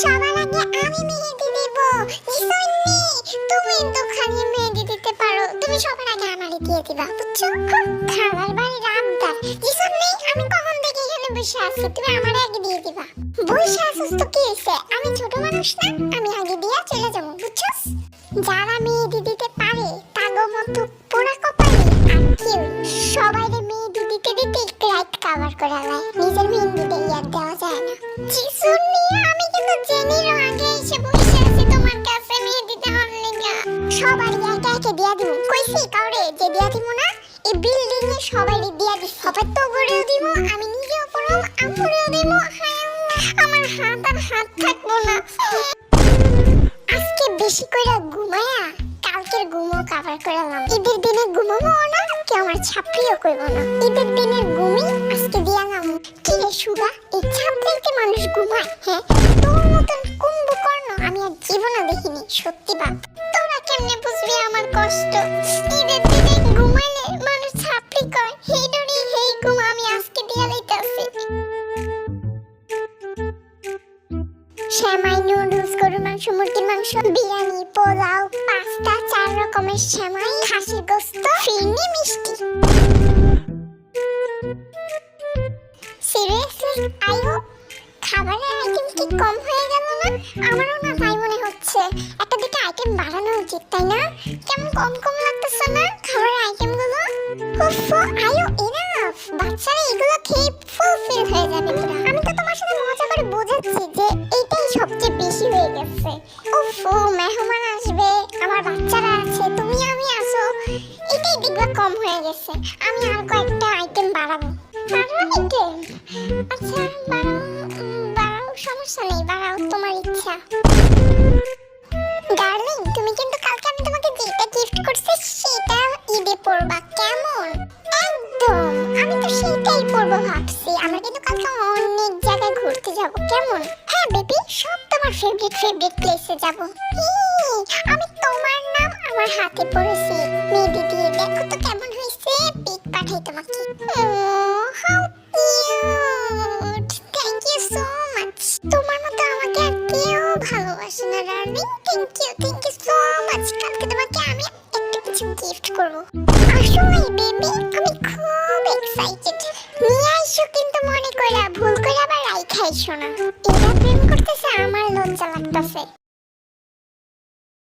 সবার আগে আমি মেহেদি দেব। জিসন্নি, তুমি তো খালি মেহেদি দিতে পারো, তুমি সবার আগে আমারে দিয়ে দিবা, বুঝছো? খালার বাড়ির আবদার। জিসন্নি, আমি কখন থেকে এখানে বসে আছি, তুমি আমারে আগে দিয়ে দিবা। বসে আছিস তো কি হইছে? আমি ছোট মানুষ না, আমি আগে দিয়া চলে যাবো, বুঝছস? যারা মেহেদি দিতে পারে তাগো মতো পোড়া কপালে আর কেউ সবাইরে মেহেদি দিতে দিতে ক্রাইট কভার করে আলায়, নিজের মেহেদিতে ইয়াদ দেওয়া যায় না। জিসন্নি, আমি কিন্তু জেনিরও আগে এসে বসে আছি তোমার কাছে মেহেদি দেওয়ার লেগা। সবাই একে একে দিয়া দিব, কইছি কাউরে যে দিয়া দিব না? এই বিল্ডিং এ সবাইরে দিয়া দিই, সবাই তো গড়েও দিব, আমি নিজেও পড়ব, আমরেও দিব। আমার হাত আর হাত থাকবো না। আজকে বেশি কইরা ঘুমায়া কালকের ঘুমও কভার করলাম। ঈদের দিনে ঘুমাবো না, কেউ আমার ছাপড়িও করবো না। ঈদের দিনের ঘুমই আজকে দিয়া নাম। কি রে সুগা, এই ছাপড়িতে মানুষ ঘুমায়? হ্যাঁ, তোর মতন কুম্ভকর্ণ আমি আর জীবনে দেখিনি, সত্যি বাপ। তোরা কেমনে বুঝবি আমার কষ্ট? ঈদের দিনে ঘুমাইলে মানুষ ছাপড়ি কয়, হেই ডরি হেই ঘুম আমি আজকে দিয়া লইতাছি। সেমাই, নুডলস, গরুর মাংস, মুরগির মাংস, বিরিয়ানি, পোলাও, পাস্তা, 4 রকমের সেমাই, খাসির গোশত, ফিরনি, মিষ্টি। সিরিয়াসলি আইও, খাবারের আইটেম কি কম হয়ে গেল না? আমারও না তাই মনে হচ্ছে, একটা দুটো আইটেম বাড়ানো উচিত, তাই না? কেমন কম কম লাগতেছে না খাবারের আইটেমগুলো? উফ, আইও এনাফ, বাচ্চারা এগুলো খেয়ে ফুলফিল হয়ে যাবে পুরো। আমি তো তোমার সাথে মজা করে বোঝাচ্ছি যে এইটাই সবচেয়ে বেশি হয়ে গেছে। উফ, মেহমান আসবে, আমার বাচ্চারা আছে, তুমি আমি আসো, এটাই দেখবা কম হয়ে গেছে। আমি আর কয়েকটা আইটেম বাড়াবো। আরো আইটেম? আচ্ছা বাড়াও, সমস্যা নেই, বাড়াও, তোমার ইচ্ছা। ডার্লিং, তুমি কিন্তু কালকে আমি তোমাকে যেটা গিফট করছি সেটা ঈদে পরবা, কেমন? একদম, আমি তো সেটাই পরবো ভাবছি। আমরা কিন্তু কালকে অনেক জায়গায় ঘুরতে যাব, কেমন? হ্যাঁ বেবি, সব তোমার ফেভারিট প্লেসে যাব। আমি তোমার নাম আমার হাতে পড়েছি মেহেদি দিয়ে, দেখো তো কেমন হয়েছে, পিক পাঠাই তোমাকে। How cute, thank you so much. তোমার মতো আমাকে আর কেউ ভালোবাসে না darling, thank you so much. কালকে তোমাকে আমি একটা কিছু গিফট করবো, আসো বেবি।